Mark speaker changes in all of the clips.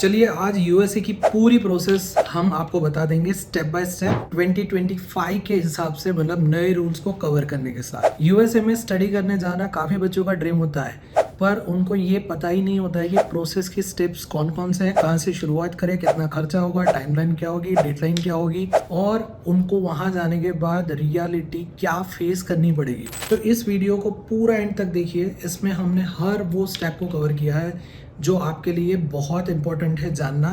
Speaker 1: चलिए आज यूएसए की पूरी प्रोसेस हम आपको बता देंगे स्टेप बाय स्टेप 2025 के हिसाब से, मतलब नए रूल्स को कवर करने के साथ। यूएसए में स्टडी करने जाना काफ़ी बच्चों का ड्रीम होता है, पर उनको ये पता ही नहीं होता है कि प्रोसेस की स्टेप्स कौन कौन से हैं, कहाँ से शुरुआत करें, कितना खर्चा होगा, टाइमलाइन क्या होगी, डेडलाइन क्या होगी, और उनको वहाँ जाने के बाद रियलिटी क्या फेस करनी पड़ेगी। तो इस वीडियो को पूरा एंड तक देखिए, इसमें हमने हर वो स्टेप को कवर किया है जो आपके लिए बहुत इंपॉर्टेंट है जानना।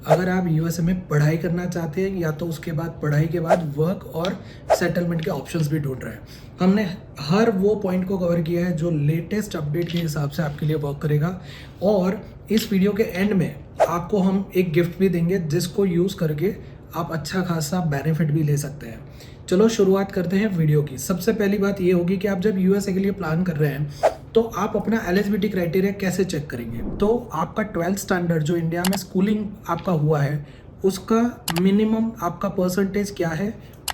Speaker 1: अगर आप यूएसए में पढ़ाई करना चाहते हैं या तो उसके बाद पढ़ाई के बाद वर्क और सेटलमेंट के ऑप्शंस भी ढूंढ रहे हैं, हमने हर वो पॉइंट को कवर किया है जो लेटेस्ट अपडेट के हिसाब से आपके लिए वर्क करेगा। और इस वीडियो के एंड में आपको हम एक गिफ्ट भी देंगे जिसको यूज़ करके आप अच्छा खासा बेनिफिट भी ले सकते हैं। चलो शुरुआत करते हैं वीडियो की। सबसे पहली बात ये होगी कि आप जब यूएसए के लिए प्लान कर रहे हैं तो आप अपना एलिजिबिलिटी क्राइटेरिया कैसे चेक करेंगे। तो आपका 12th स्टैंडर्ड जो इंडिया में स्कूलिंग आपका हुआ है उसका मिनिमम आपका परसेंटेज क्या है,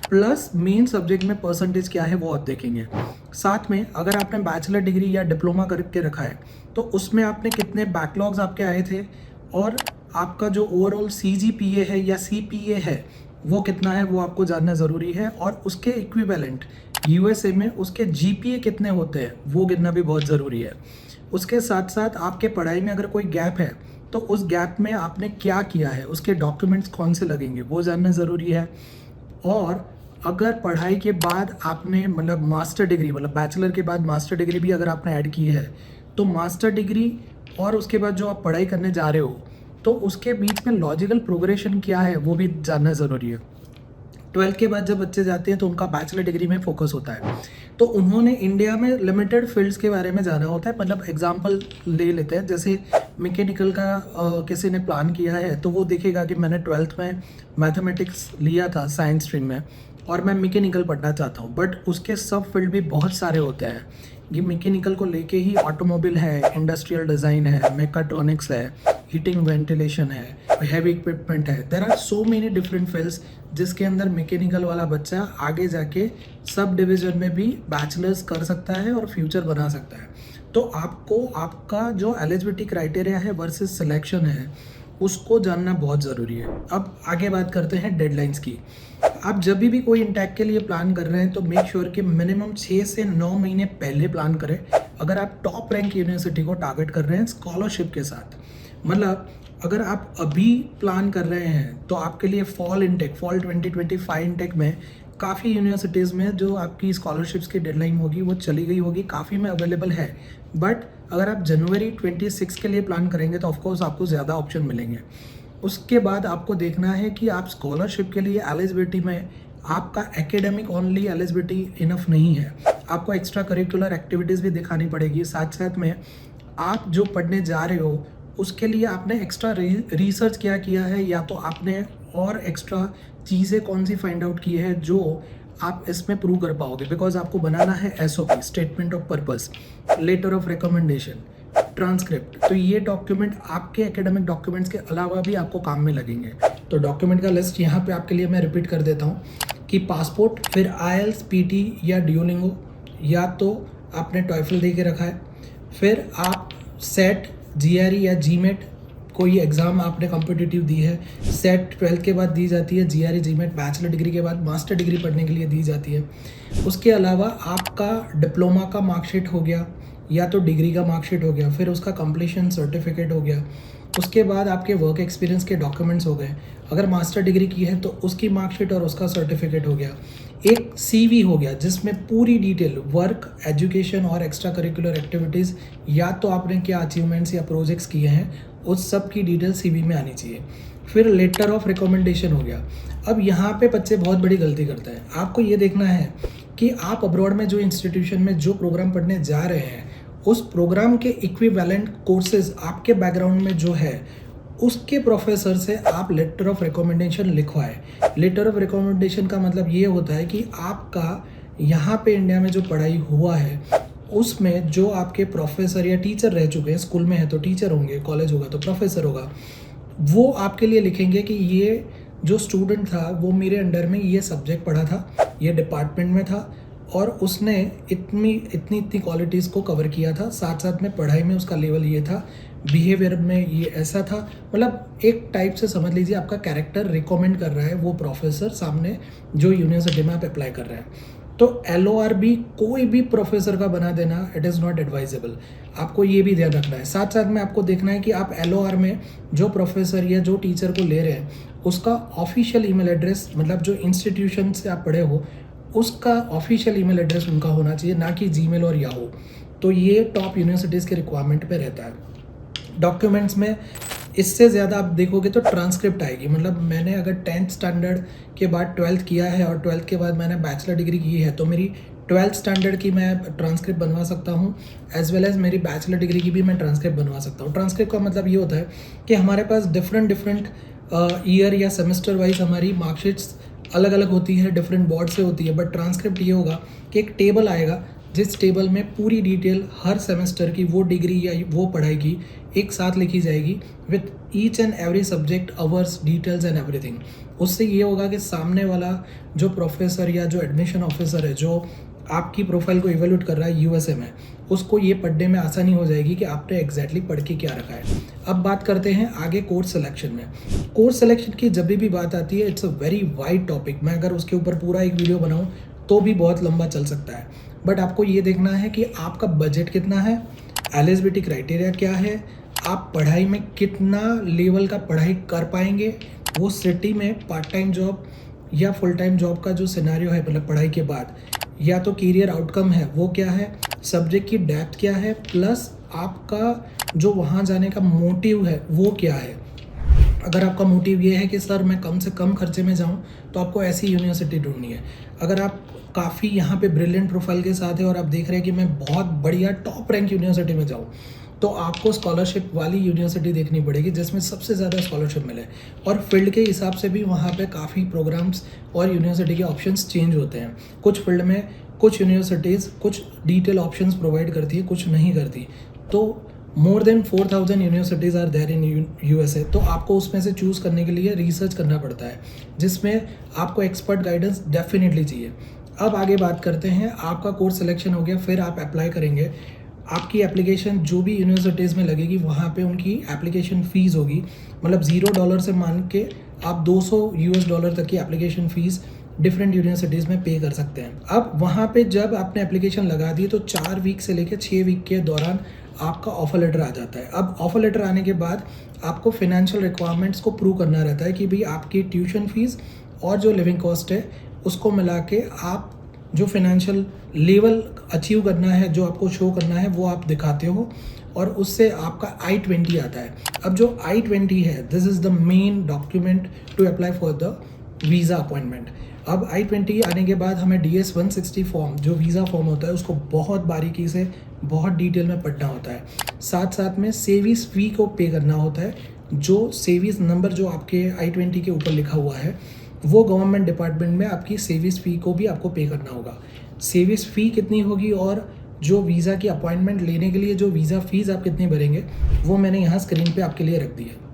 Speaker 1: प्लस मेन सब्जेक्ट में परसेंटेज क्या है वो आप देखेंगे। साथ में अगर आपने बैचलर डिग्री या डिप्लोमा करके रखा है तो उसमें आपने कितने बैकलॉग्स आपके आए थे, और आपका जो ओवरऑल सीजीपीए है या सीपीए है वो कितना है वो आपको जानना ज़रूरी है। और उसके इक्विवेलेंट यूएसए में उसके जीपीए कितने होते हैं वो गिनना भी बहुत ज़रूरी है। उसके साथ साथ आपके पढ़ाई में अगर कोई गैप है तो उस गैप में आपने क्या किया है, उसके डॉक्यूमेंट्स कौन से लगेंगे वो जानना ज़रूरी है। और अगर पढ़ाई के बाद आपने मतलब मास्टर डिग्री, मतलब बैचलर के बाद मास्टर डिग्री भी अगर आपने ऐड की है तो मास्टर डिग्री और उसके बाद जो आप पढ़ाई करने जा रहे हो तो उसके बीच में लॉजिकल प्रोग्रेशन क्या है वो भी जानना ज़रूरी है। 12th के बाद जब बच्चे जाते हैं तो उनका बैचलर डिग्री में फोकस होता है, तो उन्होंने इंडिया में लिमिटेड फील्ड्स के बारे में जाना होता है। मतलब एग्जांपल ले लेते हैं, जैसे मैकेनिकल का किसी ने प्लान किया है तो वो देखेगा कि मैंने 12th में मैथमेटिक्स लिया था साइंस स्ट्रीम में और मैं मैकेनिकल पढ़ना चाहता हूँ, बट उसके सब फील्ड भी बहुत सारे होते हैं। ये मैकेनिकल को लेके ही ऑटोमोबाइल है, इंडस्ट्रियल डिज़ाइन है, मेकाट्रॉनिक्स है, हीटिंग वेंटिलेशन है, हैवी इक्विपमेंट है। There are so many different fields जिसके अंदर मैकेनिकल वाला बच्चा आगे जाके सब डिवीज़न में भी बैचलर्स कर सकता है और फ्यूचर बना सकता है। तो आपको आपका जो एलिजिबिलिटी क्राइटेरिया है वर्सेस सिलेक्शन है उसको जानना बहुत ज़रूरी है। अब आगे बात करते हैं डेडलाइंस की। आप जब भी कोई इंटेक के लिए प्लान कर रहे हैं तो मेक श्योर कि मिनिमम 6 से 9 महीने पहले प्लान करें। अगर आप टॉप रैंक यूनिवर्सिटी को टारगेट कर रहे हैं स्कॉलरशिप के साथ, मतलब अगर आप अभी प्लान कर रहे हैं तो आपके लिए फॉल 2025 इंटेक में काफ़ी यूनिवर्सिटीज़ में जो आपकी स्कॉलरशिप्स की डेडलाइन होगी वो चली गई होगी, काफ़ी में अवेलेबल है। बट अगर आप जनवरी 26 के लिए प्लान करेंगे तो ऑफकोर्स आपको ज़्यादा ऑप्शन मिलेंगे। उसके बाद आपको देखना है कि आप स्कॉलरशिप के लिए एलिजिबिलिटी में आपका एकेडमिक ओनली एलिजिबिलिटी इनफ नहीं है, आपको एक्स्ट्रा करिकुलर एक्टिविटीज़ भी दिखानी पड़ेगी। साथ साथ में आप जो पढ़ने जा रहे हो उसके लिए आपने एक्स्ट्रा रिसर्च क्या किया है, या तो आपने और एक्स्ट्रा चीज़ें कौन सी फाइंड आउट की है जो आप इसमें प्रूव कर पाओगे। बिकॉज आपको बनाना है SOP, statement of purpose, letter of recommendation, transcript. तो ये डॉक्यूमेंट आपके एकेडमिक डॉक्यूमेंट्स के अलावा भी आपको काम में लगेंगे। तो डॉक्यूमेंट का लिस्ट यहाँ पे आपके लिए मैं रिपीट कर देता हूँ कि पासपोर्ट, फिर आईएलटीएस, पीटी या ड्यूलिंगो, या तो आपने टॉयफल दे के रखा है, फिर आप सेट, जीआरई या जीमेट कोई एग्ज़ाम आपने कॉम्पिटिटिव दी है। सेट 12th के बाद दी जाती है, जीआरई जीमेट बैचलर डिग्री के बाद मास्टर डिग्री पढ़ने के लिए दी जाती है। उसके अलावा आपका डिप्लोमा का मार्कशीट हो गया या तो डिग्री का मार्कशीट हो गया, फिर उसका कंप्लीशन सर्टिफिकेट हो गया। उसके बाद आपके वर्क एक्सपीरियंस के डॉक्यूमेंट्स हो गए। अगर मास्टर डिग्री की है तो उसकी मार्कशीट और उसका सर्टिफिकेट हो गया। एक सीवी हो गया जिसमें पूरी डिटेल वर्क, एजुकेशन और एक्स्ट्रा करिकुलर एक्टिविटीज़, या तो आपने क्या अचीवमेंट्स या प्रोजेक्ट्स किए हैं उस सब की डिटेल सीवी में आनी चाहिए। फिर लेटर ऑफ रिकमेंडेशन हो गया। अब यहाँ पे बच्चे बहुत बड़ी गलती करते हैं। आपको ये देखना है कि आप अब्रॉड में जो इंस्टीट्यूशन में जो प्रोग्राम पढ़ने जा रहे हैं उस प्रोग्राम के इक्विवेलेंट कोर्सेज आपके बैकग्राउंड में जो है उसके प्रोफेसर से आप लेटर ऑफ रिकमेंडेशन लिखवाएं। लेटर ऑफ रिकमेंडेशन का मतलब ये होता है कि आपका यहाँ पे इंडिया में जो पढ़ाई हुआ है उसमें जो आपके प्रोफेसर या टीचर रह चुके हैं, स्कूल में है तो टीचर होंगे, कॉलेज होगा तो प्रोफेसर होगा, वो आपके लिए लिखेंगे कि ये जो स्टूडेंट था वो मेरे अंडर में ये सब्जेक्ट पढ़ा था, ये डिपार्टमेंट में था और उसने इतनी क्वालिटीज़ को कवर किया था, साथ साथ में पढ़ाई में उसका लेवल ये था, बिहेवियर में ये ऐसा था, मतलब एक टाइप से समझ लीजिए आपका कैरेक्टर रिकमेंड कर रहा है वो प्रोफेसर सामने जो यूनिवर्सिटी में आप अप्लाई कर रहे हैं। तो LORB कोई भी प्रोफेसर का बना देना इट इज़ नॉट एडवाइजेबल, आपको ये भी ध्यान रखना है। साथ साथ में आपको देखना है कि आप LOR में जो प्रोफेसर या जो टीचर को ले रहे हैं उसका ऑफिशियल ईमेल एड्रेस, मतलब जो इंस्टीट्यूशन से आप पढ़े हो उसका ऑफिशियल ईमेल एड्रेस उनका होना चाहिए, ना कि जीमेल और याहू। तो ये टॉप यूनिवर्सिटीज़ के रिक्वायरमेंट पे रहता है। डॉक्यूमेंट्स में इससे ज़्यादा आप देखोगे तो ट्रांसक्रिप्ट आएगी, मतलब मैंने अगर 10th स्टैंडर्ड के बाद 12th किया है और 12th के बाद मैंने बैचलर डिग्री की है तो मेरी 12th स्टैंडर्ड की मैं ट्रांसक्रिप्ट बनवा सकता हूँ, एज वेल एज़ मेरी बैचलर डिग्री की भी मैं ट्रांसक्रिप्ट बनवा सकता हूँ। ट्रांसक्रिप्ट का मतलब ये होता है कि हमारे पास डिफरेंट ईयर या सेमेस्टर वाइज हमारी मार्कशीट्स अलग अलग होती है, डिफरेंट बोर्ड से होती है, बट ट्रांसक्रिप्ट ये होगा कि एक टेबल आएगा जिस टेबल में पूरी डिटेल हर सेमेस्टर की वो डिग्री या वो पढ़ाई की एक साथ लिखी जाएगी with each and every subject, hours, details and everything. उससे ये होगा कि सामने वाला जो प्रोफेसर या जो एडमिशन ऑफिसर है जो आपकी प्रोफाइल को इवेल्यूट कर रहा है यूएसए में, उसको ये पढ़ने में आसानी हो जाएगी कि आपने एग्जैक्टली पढ़ के क्या रखा है। अब बात करते हैं आगे कोर्स सिलेक्शन में। कोर्स सिलेक्शन की जब भी बात आती है it's a very wide topic, मैं अगर उसके ऊपर पूरा एक वीडियो बनाऊँ तो भी बहुत लंबा चल सकता है, बट आपको ये देखना है कि आपका बजट कितना है, एलिजिबिलिटी क्राइटेरिया क्या है, आप पढ़ाई में कितना लेवल का पढ़ाई कर पाएंगे, वो सिटी में पार्ट टाइम जॉब या फुल टाइम जॉब का जो सिनेरियो है मतलब पढ़ाई के बाद, या तो करियर आउटकम है वो क्या है, सब्जेक्ट की डेप्थ क्या है, प्लस आपका जो वहाँ जाने का मोटिव है वो क्या है। अगर आपका मोटिव ये है कि सर मैं कम से कम खर्चे में जाऊँ तो आपको ऐसी यूनिवर्सिटी ढूंढनी है। अगर आप काफ़ी यहाँ पे ब्रिलियंट प्रोफाइल के साथ है और आप देख रहे हैं कि मैं बहुत बढ़िया टॉप रैंक यूनिवर्सिटी में जाऊँ, तो आपको स्कॉलरशिप वाली यूनिवर्सिटी देखनी पड़ेगी जिसमें सबसे ज़्यादा स्कॉलरशिप मिले, और फील्ड के हिसाब से भी वहाँ पे काफ़ी प्रोग्राम्स और यूनिवर्सिटी के ऑप्शंस चेंज होते हैं। कुछ फील्ड में कुछ यूनिवर्सिटीज़ कुछ डिटेल ऑप्शंस प्रोवाइड करती है, कुछ नहीं करती। तो more than 4000 universities are there in USA, तो आपको उसमें से चूज़ करने के लिए रिसर्च करना पड़ता है जिसमें आपको एक्सपर्ट गाइडेंस डेफिनेटली चाहिए। अब आगे बात करते हैं, आपका कोर्स सिलेक्शन हो गया, फिर आप अप्लाई करेंगे। आपकी एप्लीकेशन जो भी यूनिवर्सिटीज़ में लगेगी वहाँ पे उनकी एप्लीकेशन फ़ीस होगी, मतलब $0 से मान के आप $200 तक की एप्लीकेशन फ़ीस डिफरेंट यूनिवर्सिटीज़ में पे कर सकते हैं। अब वहाँ पे जब आपने एप्लीकेशन लगा दी तो 4 वीक से लेकर 6 वीक के दौरान आपका ऑफर लेटर आ जाता है। अब ऑफर लेटर आने के बाद आपको फाइनेंशियल रिक्वायरमेंट्स को प्रूव करना रहता है कि भाई आपकी ट्यूशन फीस और जो लिविंग कॉस्ट है उसको मिला के आप जो फाइनेंशियल लेवल अचीव करना है, जो आपको शो करना है वो आप दिखाते हो, और उससे आपका I-20 आता है। अब जो I-20 है this is the main document to apply for the visa appointment. अब I-20 आने के बाद हमें DS-160 फॉर्म जो वीज़ा फॉर्म होता है उसको बहुत बारीकी से बहुत डिटेल में पढ़ना होता है। साथ साथ में सेविस फ़ी को पे करना होता है, जो सेविस नंबर जो आपके I-20 के ऊपर लिखा हुआ है वो गवर्नमेंट डिपार्टमेंट में आपकी सेविस फ़ी को भी आपको पे करना होगा। सेविस फ़ी कितनी होगी और जो वीज़ा की अपॉइंटमेंट लेने के लिए जो वीज़ा फ़ीस आप कितनी भरेंगे वो मैंने यहाँ स्क्रीन पे आपके लिए रख दी है।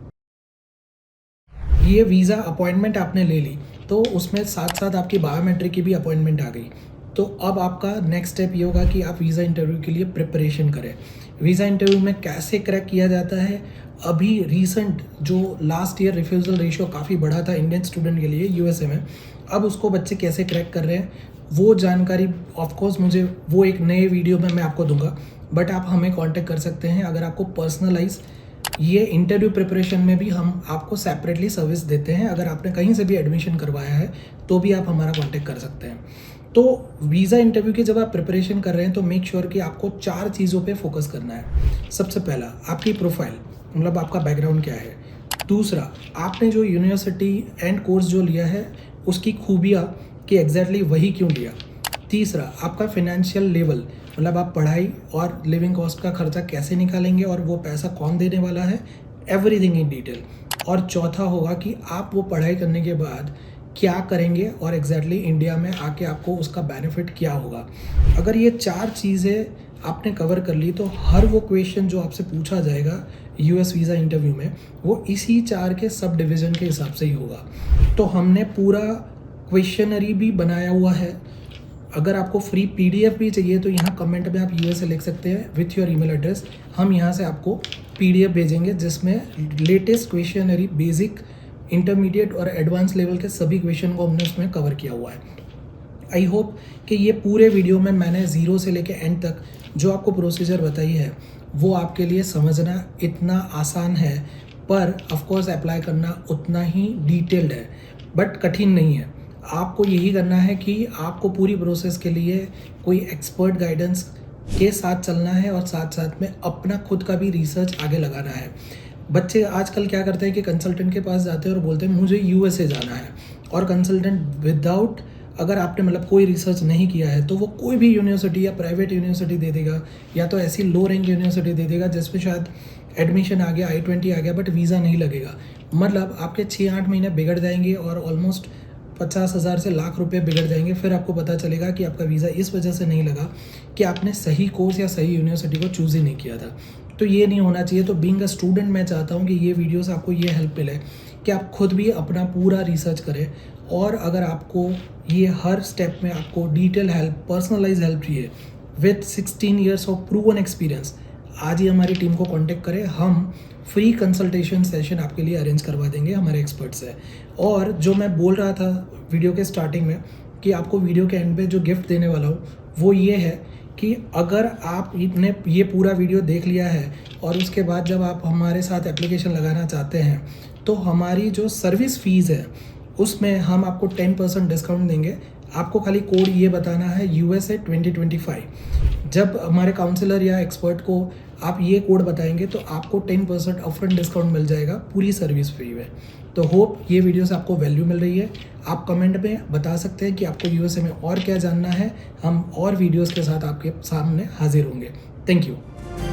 Speaker 1: ये वीज़ा अपॉइंटमेंट आपने ले ली तो उसमें साथ साथ आपकी बायोमेट्रिक की भी अपॉइंटमेंट आ गई। तो अब आपका नेक्स्ट स्टेप ये होगा कि आप वीज़ा इंटरव्यू के लिए प्रिपरेशन करें। वीज़ा इंटरव्यू में कैसे क्रैक किया जाता है, अभी रिसेंट जो लास्ट ईयर रिफ्यूज़ल रेशियो काफ़ी बढ़ा था इंडियन स्टूडेंट के लिए यूएसए में, अब उसको बच्चे कैसे क्रैक कर रहे हैं वो जानकारी ऑफकोर्स मुझे वो एक नए वीडियो में मैं आपको दूंगा, बट आप हमें कांटेक्ट कर सकते हैं। अगर आपको पर्सनलाइज ये इंटरव्यू प्रिपरेशन में भी हम आपको सेपरेटली सर्विस देते हैं, अगर आपने कहीं से भी एडमिशन करवाया है तो भी आप हमारा कांटेक्ट कर सकते हैं। तो वीज़ा इंटरव्यू की जब आप प्रिपरेशन कर रहे हैं तो मेक श्योर कि आपको 4 चीज़ों पे फोकस करना है। सबसे पहला आपकी प्रोफाइल, मतलब आपका बैकग्राउंड क्या है। दूसरा, आपने जो यूनिवर्सिटी एंड कोर्स जो लिया है उसकी खूबियाँ कि एग्जैक्टली वही क्यों लिया। तीसरा, आपका फाइनेंशियल लेवल, मतलब आप पढ़ाई और लिविंग कॉस्ट का खर्चा कैसे निकालेंगे और वो पैसा कौन देने वाला है, एवरीथिंग इन डिटेल। और चौथा होगा कि आप वो पढ़ाई करने के बाद क्या करेंगे और एग्जैक्टली इंडिया में आके आपको उसका बेनिफिट क्या होगा। अगर ये 4 चीज़ें आपने कवर कर ली तो हर वो क्वेश्चन जो आपसे पूछा जाएगा यूएस वीज़ा इंटरव्यू में वो इसी 4 के सब डिवीज़न के हिसाब से ही होगा। तो हमने पूरा क्वेश्चनरी भी बनाया हुआ है। अगर आपको फ्री PDF भी चाहिए तो यहाँ कमेंट में आप USA लिख सकते हैं विथ योर ईमेल एड्रेस, हम यहाँ से आपको PDF भेजेंगे जिसमें लेटेस्ट क्वेश्चनरी, बेसिक, इंटरमीडिएट और एडवांस लेवल के सभी क्वेश्चन को हमने उसमें कवर किया हुआ है। आई होप कि ये पूरे वीडियो में मैंने ज़ीरो से लेके एंड तक जो आपको प्रोसीजर बताई है वो आपके लिए समझना इतना आसान है, पर ऑफकोर्स अप्लाई करना उतना ही डिटेल्ड है, बट कठिन नहीं है। आपको यही करना है कि आपको पूरी प्रोसेस के लिए कोई एक्सपर्ट गाइडेंस के साथ चलना है और साथ साथ में अपना खुद का भी रिसर्च आगे लगाना है। बच्चे आजकल क्या करते हैं कि कंसल्टेंट के पास जाते हैं और बोलते हैं मुझे USA जाना है, और कंसल्टेंट विदाउट, अगर आपने मतलब कोई रिसर्च नहीं किया है तो वो कोई भी यूनिवर्सिटी या प्राइवेट यूनिवर्सिटी दे देगा, या तो ऐसी लो रैंक यूनिवर्सिटी दे देगा जिसमें शायद एडमिशन आ गया, I-20 आ गया, बट वीज़ा नहीं लगेगा। मतलब आपके 6-8 महीने बिगड़ जाएंगे और ऑलमोस्ट 50,000 से लाख रुपए बिगड़ जाएंगे। फिर आपको पता चलेगा कि आपका वीज़ा इस वजह से नहीं लगा कि आपने सही कोर्स या सही यूनिवर्सिटी को चूज़ ही नहीं किया था। तो ये नहीं होना चाहिए। तो बीइंग अ स्टूडेंट मैं चाहता हूँ कि ये वीडियोस आपको ये हेल्प मिले कि आप खुद भी अपना पूरा रिसर्च करें, और अगर आपको ये हर स्टेप में आपको डिटेल हेल्प, पर्सनलाइज हेल्प चाहिए with 16 years of proven experience, आज ही हमारी टीम को कांटेक्ट करें। हम फ्री कंसल्टेशन सेशन आपके लिए अरेंज करवा देंगे हमारे एक्सपर्ट से। और जो मैं बोल रहा था वीडियो के स्टार्टिंग में कि आपको वीडियो के एंड पे जो गिफ्ट देने वाला हूँ वो ये है कि अगर आपने ये पूरा वीडियो देख लिया है और उसके बाद जब आप हमारे साथ एप्लीकेशन लगाना चाहते हैं तो हमारी जो सर्विस फीस है उसमें हम आपको 10% डिस्काउंट देंगे। आपको खाली कोड ये बताना है USA 2025। जब हमारे काउंसलर या एक्सपर्ट को आप ये कोड बताएंगे तो आपको 10% अपफ्रंट डिस्काउंट मिल जाएगा पूरी सर्विस फी में। तो होप ये वीडियो से आपको वैल्यू मिल रही है। आप कमेंट में बता सकते हैं कि आपको USA में और क्या जानना है। हम और वीडियोस के साथ आपके सामने हाजिर होंगे। Thank you.